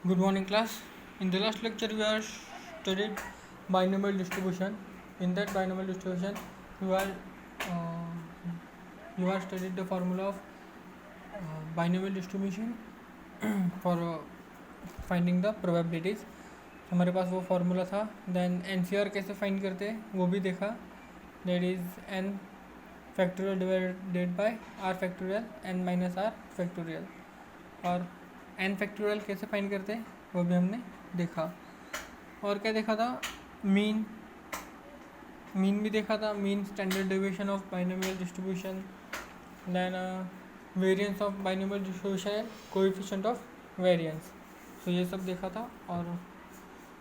Good morning, class. In the last lecture, we are studied binomial distribution. In that binomial distribution, you are uh, you are studied the formula of binomial distribution for finding the probabilities. हमारे पास वो formula था. Then NCR कैसे find करते हैं वो भी देखा. That is n factorial divided by r factorial n minus r factorial. और एन फैक्टोरियल कैसे फाइंड करते हैं वो भी हमने देखा. और क्या देखा था? मीन भी देखा था. Mean standard deviation of binomial distribution. Then variance of binomial distribution and coefficient of variance. तो ये सब देखा था. और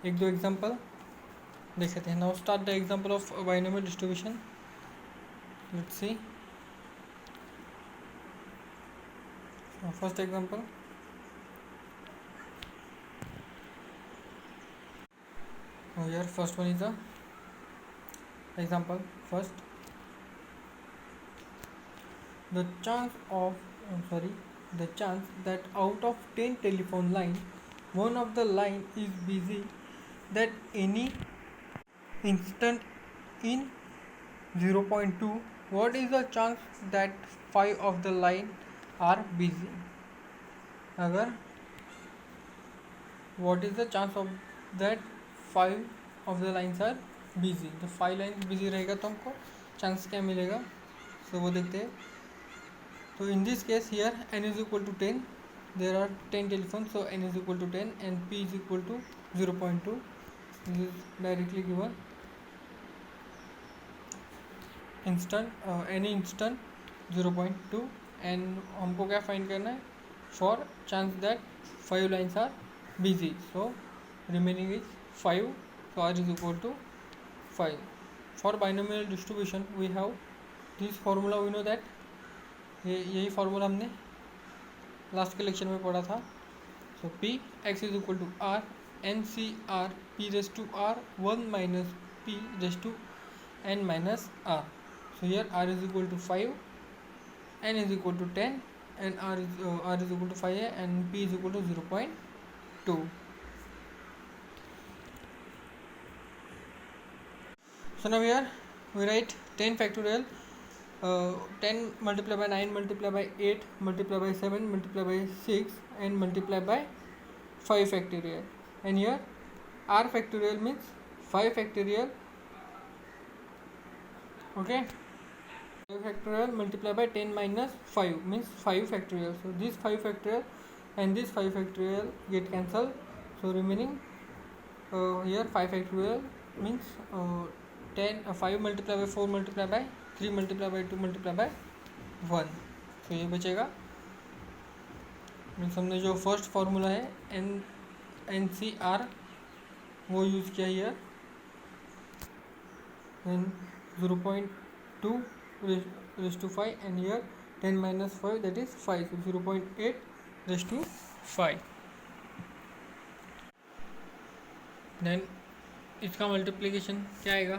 एक दो एग्जांपल देखे थे. Now start the example of binomial distribution. Let's see. First example. Here first one is the example. First, the chance that out of 10 telephone lines, one of the line is busy that any instant in 0.2. What is the chance that 5 of the line are busy? अगर what is the chance of that 5 of the lines are busy? तो 5 lines busy रहेगा तो हमको chance क्या मिलेगा? सो वो देखते हैं. तो in this case here n is equal to 10. There are 10 telephone. So n is equal to 10 and p is equal to 0.2. This is directly given. Instant any instant 0.2. And हमको क्या फाइंड करना है? For chance that 5 lines are busy. So remaining is 5. So r is equal to 5. For binomial distribution we have this formula. We know that यही formula हमने last के lecture में पढ़ा था. So p x is equal to r n C r p raise to r 1 minus p raise to n minus r. So here r is equal to 5, n is equal to 10 and r is equal to 5 and p is equal to 0.2. So now here we write 10 factorial. 10 multiplied by 9 multiplied by 8 multiplied by 7 multiplied by 6 and multiplied by 5 factorial. And here r factorial means 5 factorial. Okay, 5 factorial multiplied by 10 minus 5 means 5 factorial. So this 5 factorial and this 5 factorial get cancelled. So remaining here 5 factorial means 5 multiplied by 4 multiplied by 3 multiplied by 2 multiplied by 1. तो ये बचेगा. Means हमने जो first formula है n सी r वो use किया here. Then 0.2 raised to 5 and here 10 minus 5 that is 5. So 0.8 raised to 5. Then इसका multiplication क्या आएगा?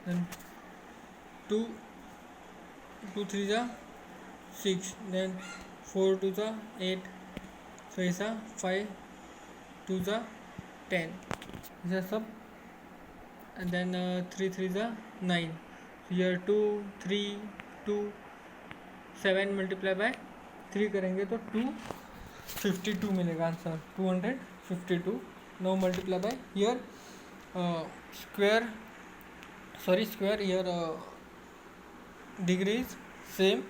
देन 2 3 जा 6. देन 4 2 जा 8. सो ऐसा 5 2 जा 10. ऐसा सब. एंड देन 3 3 जा 9. हियर 2 3 2 7 मल्टीप्लाई बाय 3 करेंगे तो 252 मिलेगा answer. 252. No multiply by here square here degrees same.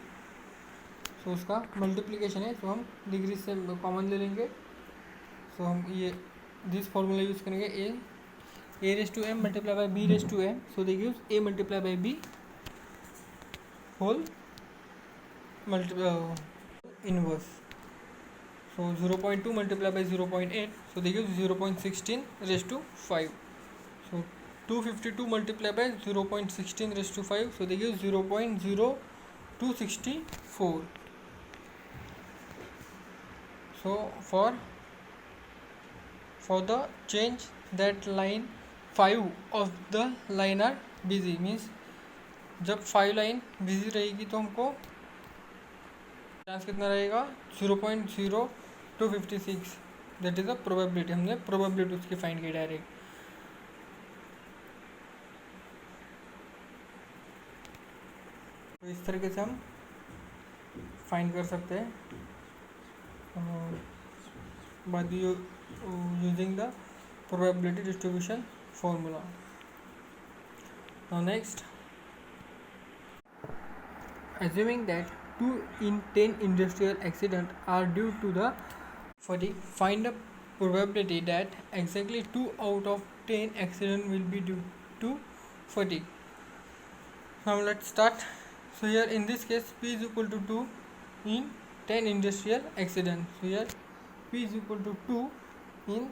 So उसका मल्टीप्लिकेशन है. सो हम डिग्री से कॉमन ले लेंगे. सो हम ये दिस फॉर्मूला यूज़ करेंगे. a raised to m multiplied by b raised to m. So they gives a multiplied by b whole inverse. So 0.2 multiplied by 0.8. So they give 0.16 raised to 5. So 252 multiplied by 0.16 raised to 5. So they give 0.0264. So for the change that line 5 of the line are busy means जब 5 line busy रहेगी तो हमको chance कितना रहेगा? 0.0256. That is a probability, हमने probability उसकी find की direct. तो इस तरीके से हम फाइंड कर सकते हैं by using the probability distribution formula. Now next, assuming that 2 in 10 industrial accidents are due to the fatigue, find the probability that exactly 2 out of 10 accidents will be due to fatigue. Now let's start. So here in this case P is equal to 2 in 10 industrial accidents. So here P is equal to 2 in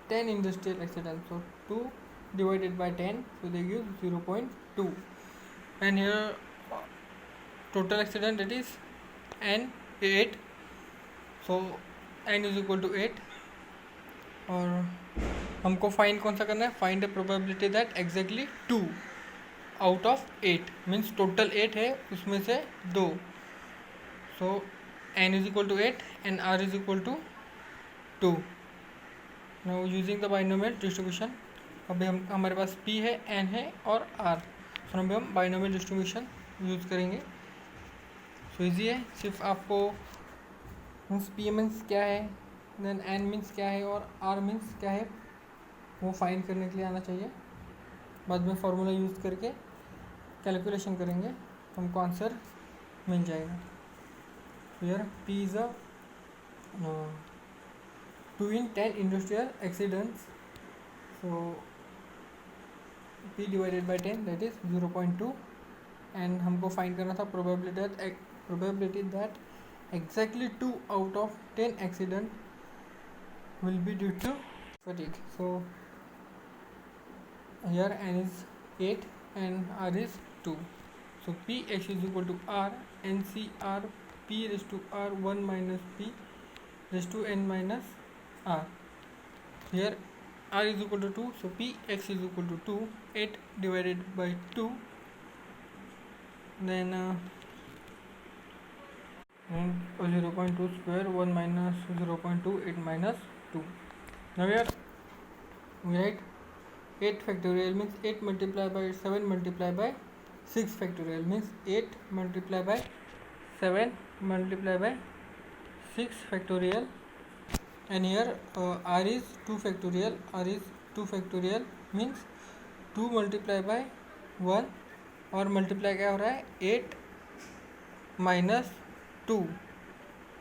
10 industrial accidents. So 2 divided by 10, so they give 0.2. And here total accident, that is n 8. So n is equal to 8. और हमको find कौन सा करना है, find the probability that exactly 2 out of 8 means total 8 है उसमें से 2. So n is equal to 8 and r is equal to 2. Now using the binomial distribution, अभी हमारे पास p है, n है और r. सो अभी हम बाइनोमियल डिस्ट्रीब्यूशन यूज़ करेंगे. सो इजी है, सिर्फ आपको मीन्स p मीन्स क्या है, देन n मीन्स क्या है और r मीन्स क्या है वो फाइंड करने के लिए आना चाहिए. बाद में फार्मूला यूज़ करके कैलकुलेशन करेंगे तो हमको आंसर मिल जाएगा. Here p is a 2 in 10 industrial accidents. So p divided by 10, that is 0.2. And हमको फाइंड करना था probability that exactly 2 out of 10 accident will be due to fatigue. So here n is 8 and r is 2. So px is equal to r and cr p raised to r 1 minus p raised to n minus r. Here r is equal to 2, so px is equal to 2. 8 divided by 2, then 0.2 square, 1 minus 0.2, 8 minus 2. Now here we write 8 factorial means 8 multiplied by 7 multiplied by 6 factorial means 8 multiplied by 7 multiplied by 6 factorial. And here r is 2 factorial, r is 2 factorial means 2 multiplied by 1 और multiply क्या हो रहा है 8 minus 2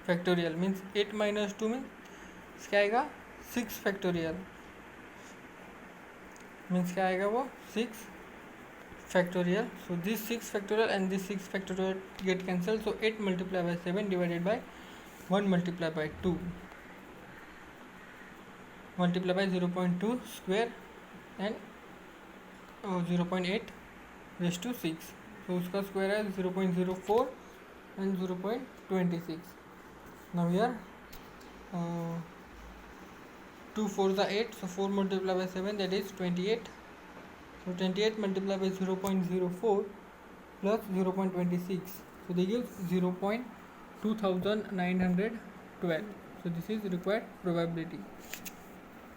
factorial means 8 minus 2 means क्या आएगा 6 factorial means क्या आएगा वो 6 factorial. So this 6 factorial and this 6 factorial get cancel. So 8 multiply by 7 divided by 1 multiply by 2 multiply by 0.2 square and 0.8 raise to 6. तो उसका स्क्वायर है 0.04 and 0.26. Now here 2 4 are 8, so 4 multiplied by 7, that is 28. So 28 multiplied by 0.04 plus 0.26, so they give 0.2912. so this is required probability.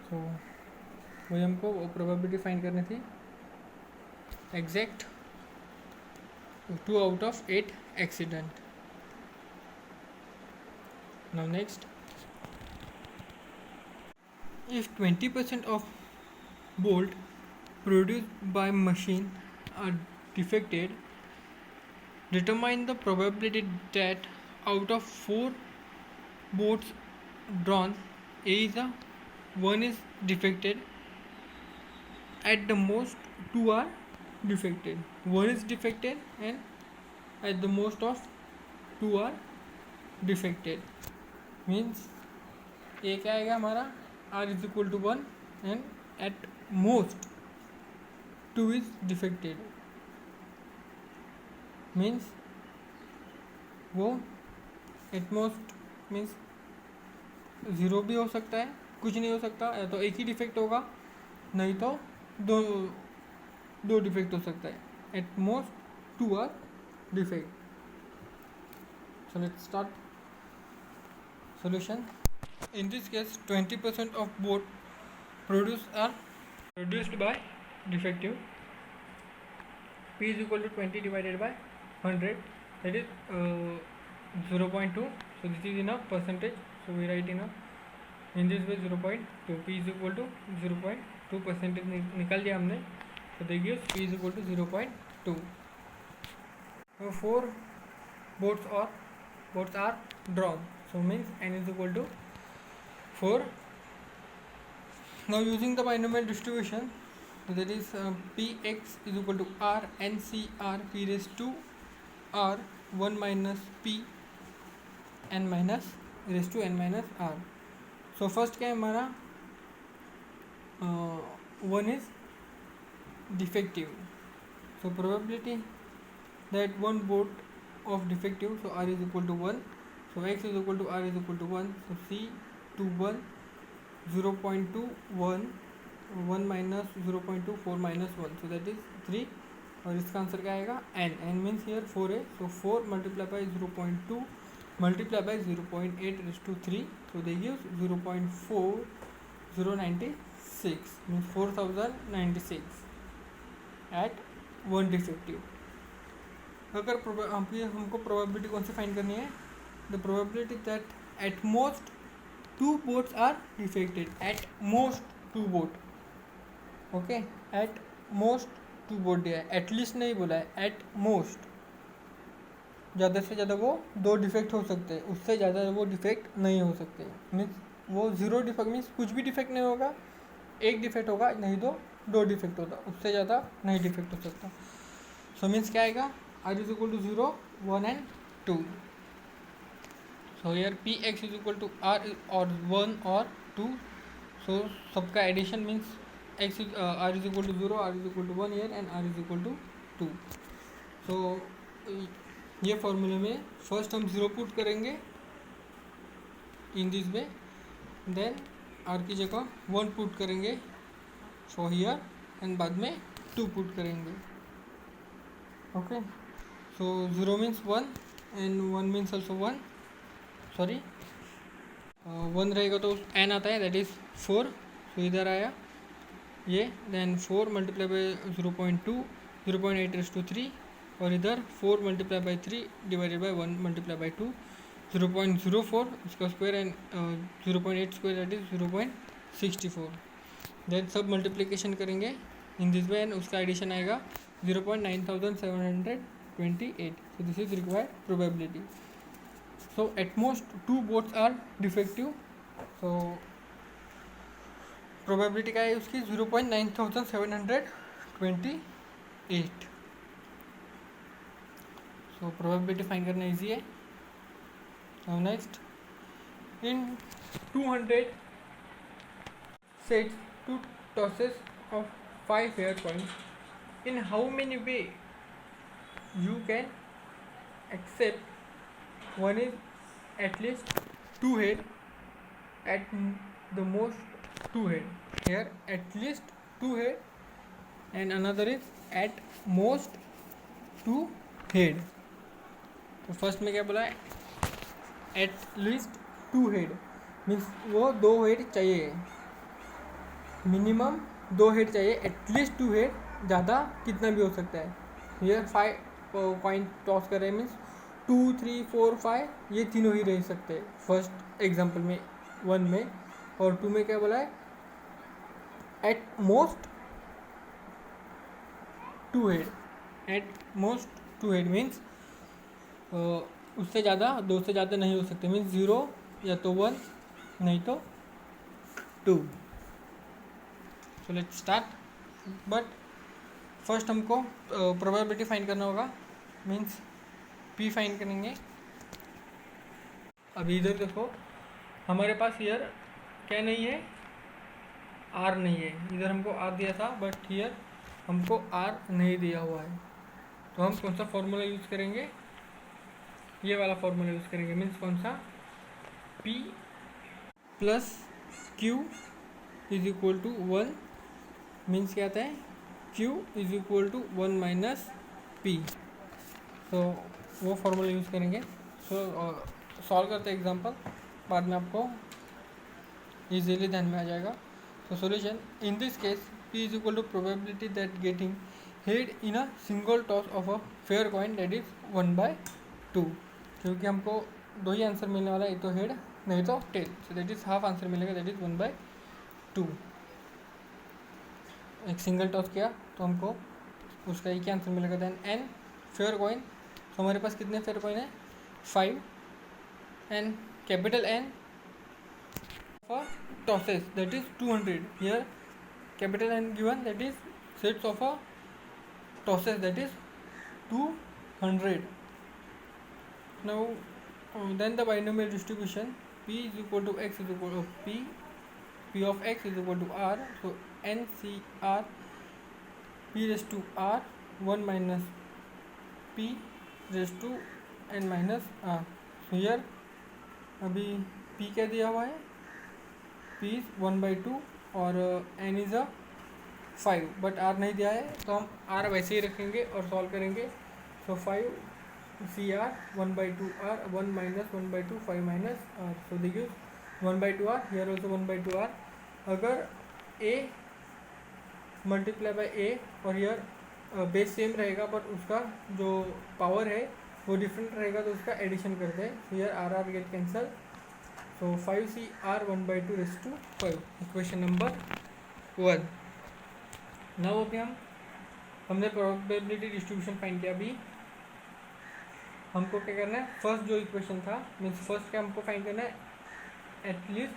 so वही हमको probability find करनी थी exact 2 out of 8 accident. Now next, if 20% of bolt produced by machine are defected, determine the probability that out of 4 bolts drawn, A is 1 is defected, at the most 2 are defected. 1 is defected and at the most of 2 are defected. Means A क्या आएगा हमारा R is equal to 1 and at most 2 is defected. Means वो at most means 0 भी हो सकता है, कुछ नहीं हो सकता, या तो एक ही डिफेक्ट होगा, नहीं तो दो डिफेक्ट हो सकता है. At most 2 are defect. So let's start solution. In this case 20% of both produced by defective. P is equal to 20 divided by 100, that is 0.2. So this is in a percentage, so we write in this way 0.2. P is equal to 0.2 percentage निकाल दिया हमने, so they give P is equal to 0.2. So 4 boats are drawn, so means N is equal to 4. Now using the binomial distribution, that is Px is equal to R NCR P raised to R 1 minus P n minus raised to n minus R. So first क्या है हमारा 1 is defective, so probability that one boat of defective, so R is equal to 1, so X is equal to R is equal to 1, so C 2 1 0.2 1 minus 0.2 4 minus 1, so that is 3. और इसका answer क्या आएगा n means here 4 है, so 4 multiply by 0.2 multiply by 0.8 raised to 3, so they give 0.4096 means 4096 at one defective. अगर हमको probability कौन सी find करनी है, the probability that at most 2 boats are defected, at most 2 boat, okay, eight most 2 boat दिया है, at least नहीं बोला है, एट मोस्ट ज़्यादा से ज़्यादा वो 2 डिफेक्ट हो सकते हैं, उससे ज़्यादा वो डिफेक्ट नहीं हो सकते, मीन्स वो 0 डिफेक्ट मीन्स कुछ भी डिफेक्ट नहीं होगा, 1 डिफेक्ट होगा, नहीं तो 2 डिफेक्ट होता, उससे ज़्यादा नहीं डिफेक्ट हो सकता. सो मीन्स क्या आएगा, R is equal to 0 1 and 2. So here Px is equal to R or 1 or 2, so सबका addition means x is R is equal to 0, R is equal to 1 here and R is equal to 2. so ये फॉर्मूले में first हम 0 put करेंगे in this way, then R की जगह 1 put करेंगे for here and बाद में 2 पुट करेंगे, okay. So 0 means 1 and 1 means also 1, sorry 1 रहेगा तो n आता है, दैट इज़ 4, सो इधर आया ये, then 4 multiply by 0.2 0.8 raise to 3, और इधर 4 multiply by 3 divided by 1 multiply by 2 0.04 इसका square and 0.8 square that is 0.64. Then सब मल्टीप्लिकेशन करेंगे इन दिस वे एंड उसका एडिशन आएगा 0.9728. So this is required probability. So at most 2 boats are defective. So probability क्या है उसकी 0.9728. So probability फाइंड करना easy है. Now next, in 200 sets 2 tosses of 5 hair coins, in how many way you can accept one is at least 2 head, at the most 2 head, here at least 2 head and another is at most 2 head. तो first में क्या बोला है, eight least 2 head means वो 2 head चाहिए, minimum 2 head चाहिए, at least 2 head, ज़्यादा कितना भी हो सकता है. ये 5 कॉइन टॉस कर रहे हैं मीन्स 2 3 4 5 ये तीनों ही रह सकते हैं फर्स्ट एग्जांपल में 1 में, और 2 में क्या बोला है, at most 2 head, eight most 2 head means उससे ज़्यादा 2 से ज़्यादा नहीं हो सकते, मीन्स 0 या तो 1 नहीं तो 2. सो लेट्स स्टार्ट, बट फर्स्ट हमको प्रोबेबिलिटी फाइंड करना होगा, मीन्स P फाइंड करेंगे. अभी इधर देखो हमारे पास हियर क्या नहीं है, R नहीं है, इधर हमको R दिया था बट हियर हमको R नहीं दिया हुआ है, तो हम कौन सा फॉर्मूला यूज़ करेंगे, ये वाला फॉर्मूला यूज़ करेंगे, मीन्स कौन सा, P plus Q is equal to 1, means क्या आता है, Q is equal to 1 minus P. तो वो फॉर्मूला यूज़ करेंगे. सो सॉल्व करते हैं एग्जांपल, बाद में आपको इजीली ध्यान में आ जाएगा. So solution, in this case P is equal to probability that getting head in a single toss of a fair coin, that is 1/2. क्योंकि हमको दो ही आंसर मिलने वाला है, एक तो हेड नहीं तो tail. So that is half answer मिलेगा, दैट इज 1/2. एक सिंगल टॉस किया तो हमको उसका एक ही आंसर मिलेगा. Then an fair coin. तो हमारे पास कितने फेयर कॉइन है? 5. N capital N for tosses, that is 200. Here capital N given, that is sets of a tosses, that is 200. Now then the binomial distribution P is equal to X is equal to P of X is equal to R. So NCR P raised to R 1 minus P raised to N minus R. So here अभी P क्या दिया हुआ है? P is 1/2 और N is a 5, but R नहीं दिया है तो हम R वैसे ही रखेंगे और सॉल्व करेंगे. सो 5 CR 1/2 R 1 minus 1/2 5 minus R. सो देखिए 1/2 R, here also 1/2 R. अगर A मल्टीप्लाई बाय A और हियर बेस सेम रहेगा बट उसका जो पावर है वो डिफरेंट रहेगा तो उसका एडिशन करते हैं. सो here R get cancel. So 5CR 1/2 raised to 5. Equation number 1. Now अभी हमने प्रोबेबिलिटी डिस्ट्रीब्यूशन फाइंड किया. अभी हमको क्या करना है? फर्स्ट जो इक्वेशन था मीन्स फर्स्ट क्या हमको फाइंड करना है? At least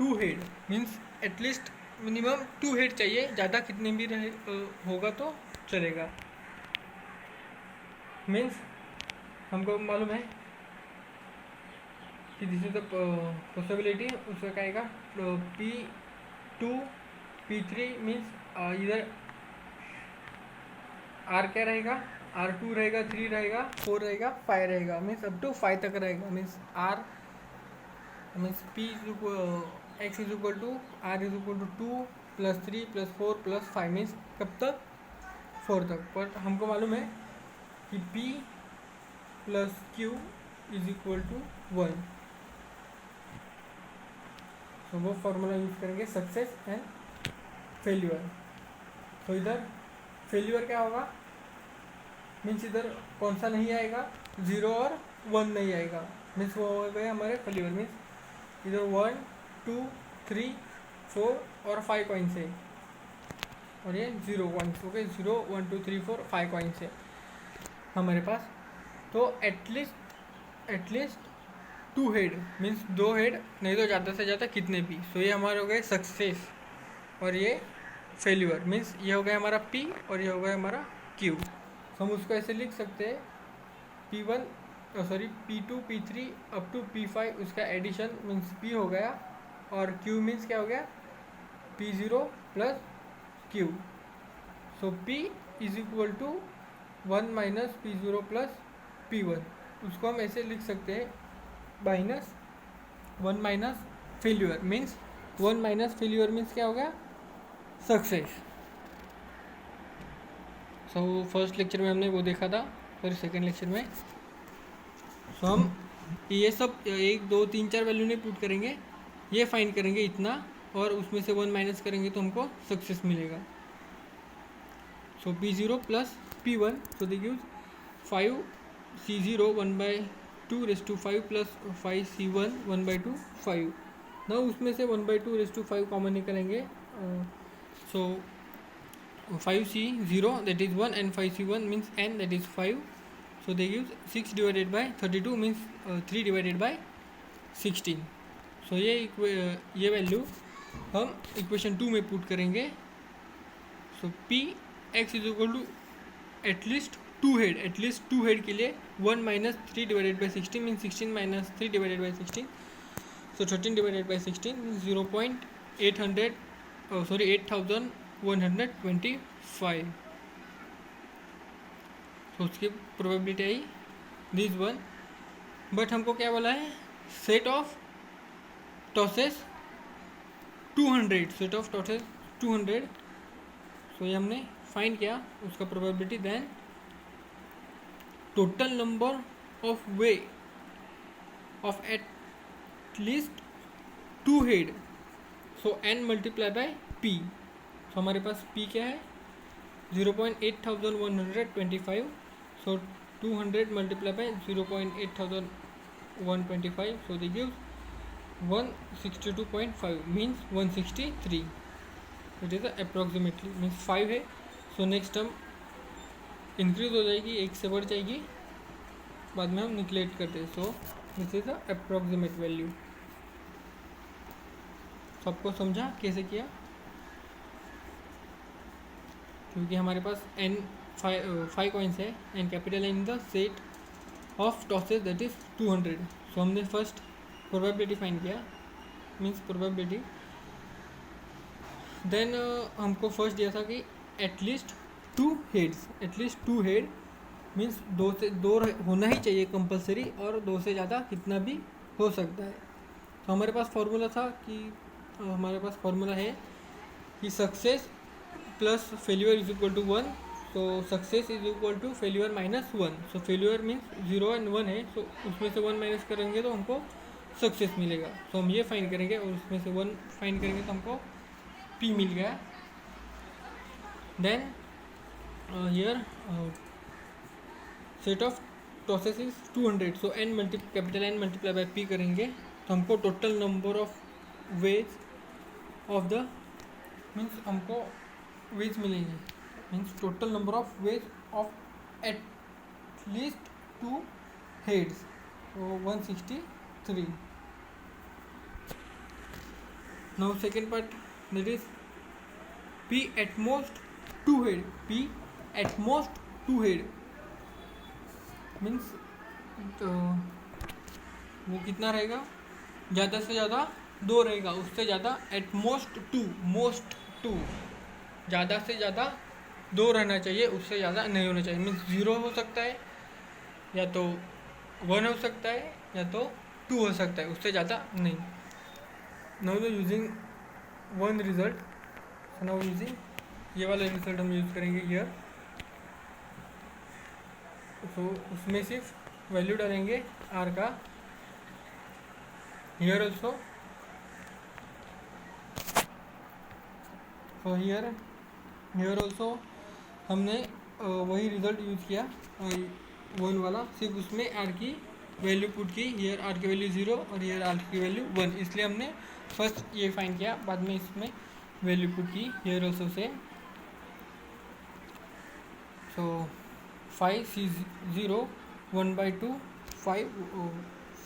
2 head, means at least minimum 2 head चाहिए. ज़्यादा कितने भी रहे होगा तो चलेगा. मीन्स हमको मालूम है कि दिस इज द पॉसिबिलिटी. उसका क्या आएगा? P2 P3 मीन्स इधर R क्या रहेगा? R2 रहेगा, 3 रहेगा, 4 रहेगा, 5 रहेगा. मीन्स अप टू 5 तक रहेगा. Means R means P X is equal to R is equal to 2 + 3 + 4 + 5 means कब तक? 4 तक. बट हमको मालूम है कि P + Q is equal to 1. तो वो फॉर्मूला यूज़ करेंगे सक्सेस एंड फेल्यूर. तो इधर फेल्यूर क्या होगा? मीन्स इधर कौन सा नहीं आएगा? 0 और 1 नहीं आएगा. मीन्स वो हो गए हमारे फेल्यूर. मीन्स इधर 1 2 3 4 और 5 कॉइन्स है और ये 0 कॉइन्स हो गए. 0 1 2 3 4 5 कॉइन्स है हमारे पास. तो एटलीस्ट 2 हेड मीन्स 2 हेड नहीं तो ज़्यादा से ज़्यादा कितने भी. सो ये हमारे हो गए सक्सेस और ये फेल्यूर. मीन्स ये हो गया हमारा P और ये हो गया हमारा Q. हम उसको ऐसे लिख सकते हैं P2 P3 up to P5 उसका एडिशन मीन्स P हो गया और Q मीन्स क्या हो गया? P0 + Q. So P is equal to 1 minus P0 + P1. उसको हम ऐसे लिख सकते हैं -1 minus failure means 1 minus failure means क्या हो गया? सक्सेस. सो फर्स्ट लेक्चर में हमने वो देखा था, फिर सेकेंड लेक्चर में सो हम ये सब 1 2 3 4 वैल्यू नहीं पुट करेंगे, ये फाइंड करेंगे इतना और उसमें से 1 माइनस करेंगे तो हमको सक्सेस मिलेगा. सो P0 + P1. सो देखिए 5C0 1/2 raised to 5 + 5C1 1/2 5. ना उसमें से 1/2 raised to 5 कॉमन निकलेंगे. सो 5C0 that is 1 and 5C1 means n that is 5. So they give 6 divided by 32 means 3 divided by 16. So ये वैल्यू हम इक्वेशन 2 में पुट करेंगे. So P X is equal to at least 2 head के लिए 1 minus 3 divided by 16 means 16 minus 3 divided by 16. So 13 divided by 16 means 8125. तो उसकी probability I this 1. But हमको क्या बोला है? Set of tosses 200. Set of tosses 200. So ये हमने फाइंड किया उसका probability. Then total number of way of at least 2 head so n multiply by p, so हमारे पास p क्या है 0.8125, सो 200 multiply by 0.8125, so they gives 162.5 means 163. It is approximately means 5 है. सो नेक्स्ट टर्म इंक्रीज हो जाएगी, एक से बढ़ जाएगी, बाद में हम निगलेक्ट करते हैं. So this is the approximate value. सबको समझा कैसे किया? क्योंकि हमारे पास n 5 कॉइन्स है and capital in the set of tosses that is 200. सो हमने फर्स्ट प्रोबेबिलिटी फाइंड किया, मीन्स प्रोबेबिलिटी. देन हमको फर्स्ट दिया था कि at least 2 heads, at least 2 head means 2 से 2 होना ही चाहिए कंपलसरी, और 2 से ज़्यादा कितना भी हो सकता है. तो हमारे पास फार्मूला था कि हमारे पास फार्मूला है कि success plus failure is equal to 1. तो success is equal to failure minus 1. So failure means 0 and 1 है, सो उसमें से 1 माइनस करेंगे तो हमको सक्सेस मिलेगा. तो हम ये फाइंड करेंगे और उसमें से 1 फाइंड करेंगे तो हमको p मिल गया. Then here set of tosses is 200. So capital N multiply by p करेंगे तो हमको total number of ways of the means हमको वेज मिलेंगे, means total number of ways of at least 2 heads, तो 163. Now second part that is p at most 2 head. p at most 2 head means तो वो कितना रहेगा, ज़्यादा से ज़्यादा 2 रहेगा, उससे ज़्यादा at most 2, most 2, ज़्यादा से ज़्यादा 2 रहना चाहिए, उससे ज़्यादा नहीं होना चाहिए. मीन्स 0 हो सकता है, या तो 1 हो सकता है, या तो 2 हो सकता है, उससे ज़्यादा नहीं. Now the using one result, now using ये वाला रिजल्ट हम यूज़ करेंगे हियर. तो उसमें सिर्फ वैल्यू डालेंगे r का. हियर ऑल्सो, तो हियर ऑल्सो हमने वही रिजल्ट यूज़ किया, वन वाला, सिर्फ उसमें r की वैल्यू पुट की. हियर r की वैल्यू 0 और हियर r की वैल्यू 1, इसलिए हमने फर्स्ट ये फाइंड किया, बाद में इसमें वैल्यू पुट की. Here also same. So 5c0 1/2,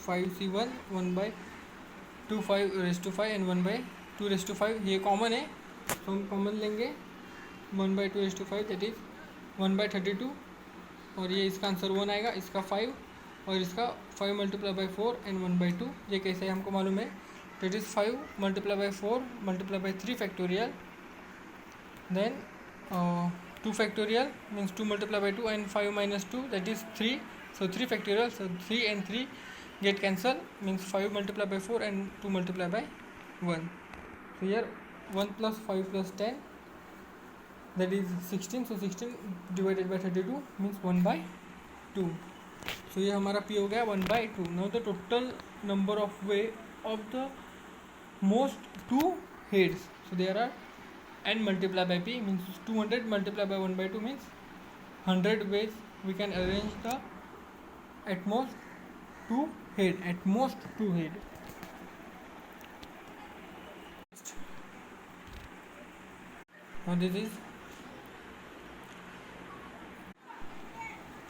5c1 1/2, 5 and 1/2 ये कॉमन है, तो हम कॉमन लेंगे 1/2 दैट इज 1/32, और ये इसका आंसर 1 आएगा, इसका 5 और इसका 5 मल्टीप्लाई बाई 4 एंड 1/2. ये कैसे है हमको मालूम है, that is 5 multiply by 4 multiply by 3 factorial, then 2 factorial means 2 multiply by 2 and 5 minus 2 that is 3. So 3 factorial, so 3 and 3 get cancel, means 5 multiplied by 4 and 2 multiplied by 1. So here 1 plus 5 plus 10 that is 16. So 16 divided by 32 means 1/2. So ये हमारा p हो गया 1/2. Now the total number of way of the most 2 heads. So there are n multiplied by p means 200 multiplied by 1/2 means 100 ways we can arrange the at most 2 head, at most 2 head. Now this is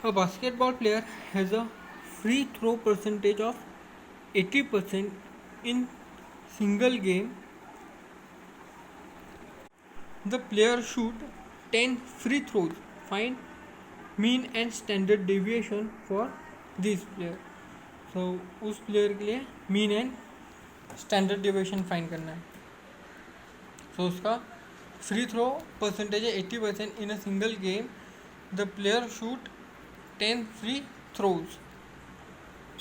a basketball player has a free throw percentage of 80% in single game. The player shoot 10 free throws. Find mean and standard deviation for this player. So उस player के लिए mean and standard deviation find करना है. So उसका free throw percentage है 80% in a single game. The player shoot 10 free throws.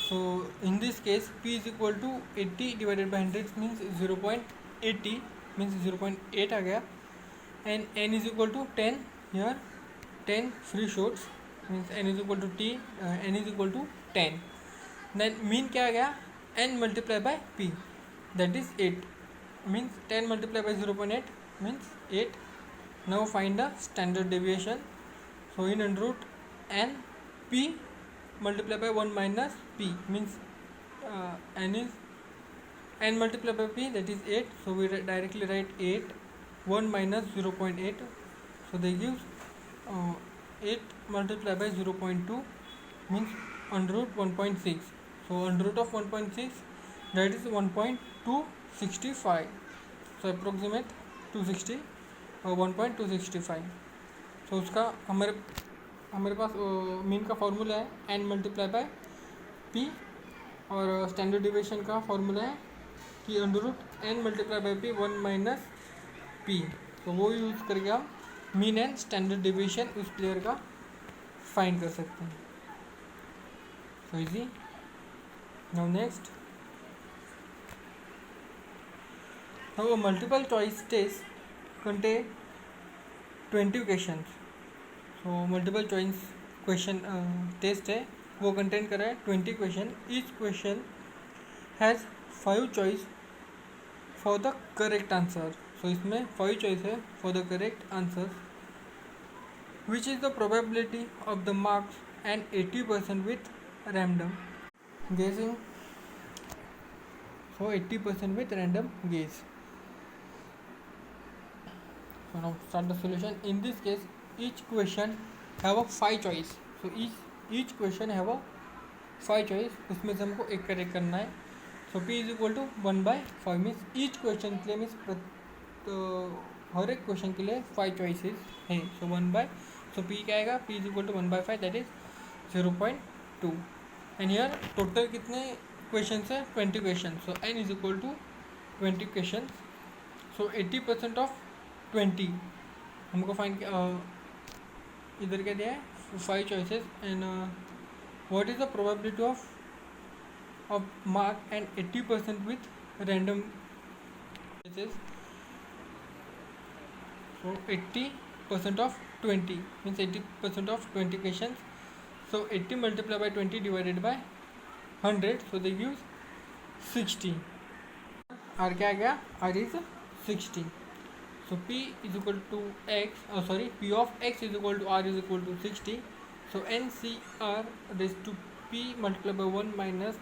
So in this case p is equal to 80 divided by 100 means 0.80 means 0.8 आ गया. and n is equal to 10, here 10 free shots means n is equal to n is equal to 10. then mean क्या आ गया, n multiply by p that is 8. means 10 multiplied by 0.8 means 8. Now find the standard deviation. So in under root n p multiplied by 1 minus p means n is n multiplied by p, that is 8. So we directly write 8 1 minus 0.8. So they give 8 multiplied by 0.2 means under root 1.6. So under root of 1.6, that is 1.265. So approximate 260 और 1.265. तो उसका हमारे पास mean का formula है n multiply by p, और standard deviation का formula है कि under root n multiply by p 1 minus p. तो वो यूज़ करके हम मीन एंड स्टैंडर्ड डिविएशन उस प्लेयर का फाइंड कर सकते हैं. So easy. Now next, now a multiple choice test contain 20 questions. so multiple choice question test है वो कंटेन कर रहा है 20 question. Each question has 5 choice for the correct answer. So इसमें 5 चॉइस है for the correct answer. Which is the probability of the marks and 80% with random guessing. so 80% with random guess. So now start the solution. In this case, each question have a 5 choice. So each question have a 5 choice. उसमें से हमको एक correct करना है. So p is equal to 1/5 means each question के लिए means हर एक question के लिए 5 choices हैं. So 1/, so p क्या आएगा, p is equal to 1/5, that is 0.2. and here total कितने क्वेश्चन है, 20 question. so n is equal to 20 question. so 80% of 20 हमको फाइंड इधर क्या दिया है, 5 choices. And what is the probability of mark and 80% with random choices. so 80% of 20 means 80% of 20 question. so 80 multiplied by 20 divided by 100, so they give 60. r क्या आ गया, r is 60. so p is equal to x, p of x is equal to r is equal to 60. so ncr raised to p multiplied by 1 minus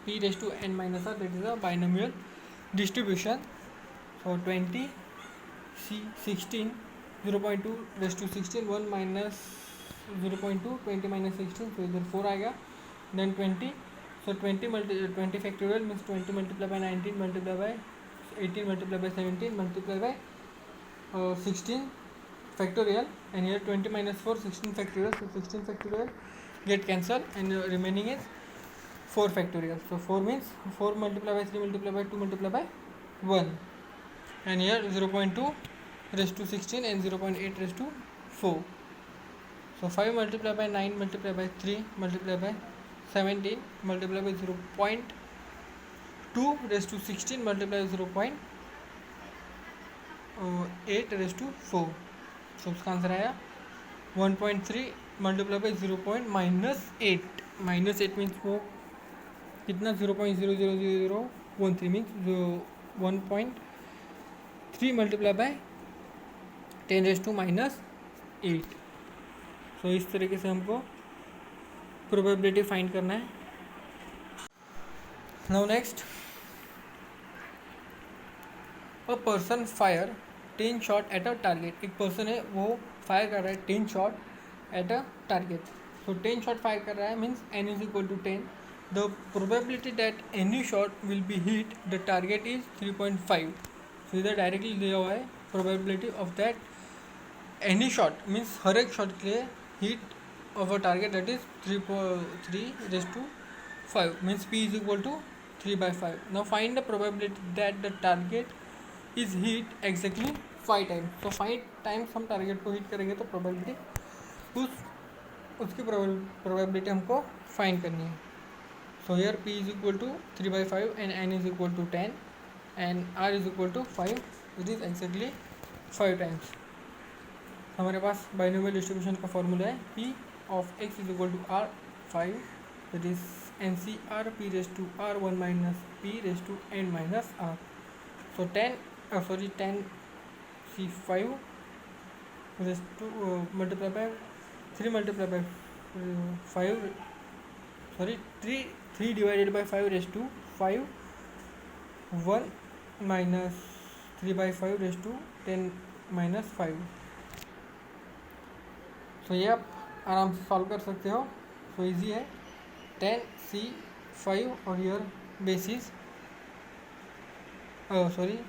p raised to n minus r, that is a binomial distribution. so 20 c 16 0.2 raised to 16, 1 minus 0.2 20 minus 16, so इधर 4 आएगा. then 20, so 20 factorial means 20 multiplied by 19 multiplied by 18 multiplied by 17 multiplied by 16 factorial, and here 20 minus 4 16 factorial, so 16 factorial get cancelled, and remaining is 4 factorial. so 4 means 4 multiplied by 3 multiplied by 2 multiplied by 1, and here 0.2 raised to 16 and 0.8 raised to 4. so 5 multiplied by 9 multiplied by 3 multiplied by 17 multiplied by 0.2 raised to 16 multiplied by 0.8 raised to 4. so उसका answer आया 1.3 multiplied by 0. minus 8 means वो कितना 0.00013 means 1.3 multiplied by 10 raised to minus 8. so इस तरीके से हमको probability find करना है. Now next, a person fire 10 shot at a target. एक पर्सन है वो फायर कर रहा है 10 shot at a target. So 10 shot fire कर रहा है means n is equal to 10. The probability that any shot will be hit the target is 3.5. So इधर डायरेक्टली दिया हुआ है probability of that any shot means हर एक shot के लिए hit of a target, that is 3 raised to 5 means p is equal to 3/5. now find the probability that the target is hit exactly 5 times. so 5 times हम target को hit करेंगे तो probability उसकी probability हमको find करनी है. so here p is equal to 3/5 and n is equal to 10 and r is equal to 5. it is exactly 5 times. हमारे पास binomial distribution का फॉर्मूला है p of x is equal to r 5, that is ncr p raised to r 1 minus p raised to n minus r. So 10c5 raised to multiply by 3 multiply by 5, sorry 3 divided by 5 raised to 5, 1 minus 3 by 5 raised to 10 minus 5. सो ये आप आराम से solve कर सकते हो. So easy है. 10c5 और your basis sorry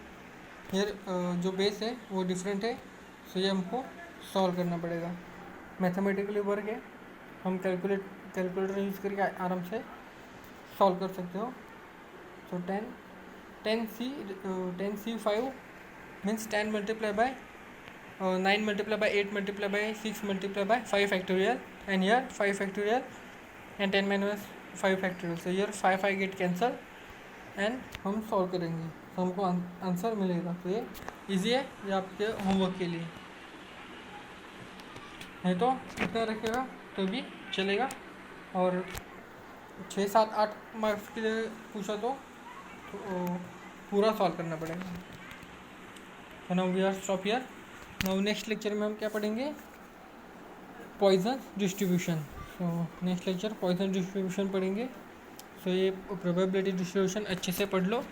यार जो बेस है वो डिफरेंट है. सो ये हमको सॉल्व करना पड़ेगा. मैथमेटिकली वर्क है. हम कैलकुलेटर यूज़ करके आराम से सॉल्व कर सकते हो. सो 10c5 means 10 multiply by 9 multiplied by 8 multiplied by 6 multiplied by 5 factorial, and here 5 factorial and 10 minus 5 factorial. So here 5 get cancel and हम सॉल्व करेंगे तो हमको आंसर मिलेगा. तो ये इजी है, ये आपके होमवर्क के लिए नहीं तो इतना रखेगा तो भी चलेगा. और 6, 7, 8 मार्क्स के लिए पूछा तो पूरा सॉल्व करना पड़ेगा. तो now we are stop here. Now next lecture में हम क्या पढ़ेंगे? Poisson distribution. So next lecture Poisson distribution पढ़ेंगे. सो ये प्रोबेबिलिटी डिस्ट्रीब्यूशन अच्छे से पढ़ लो.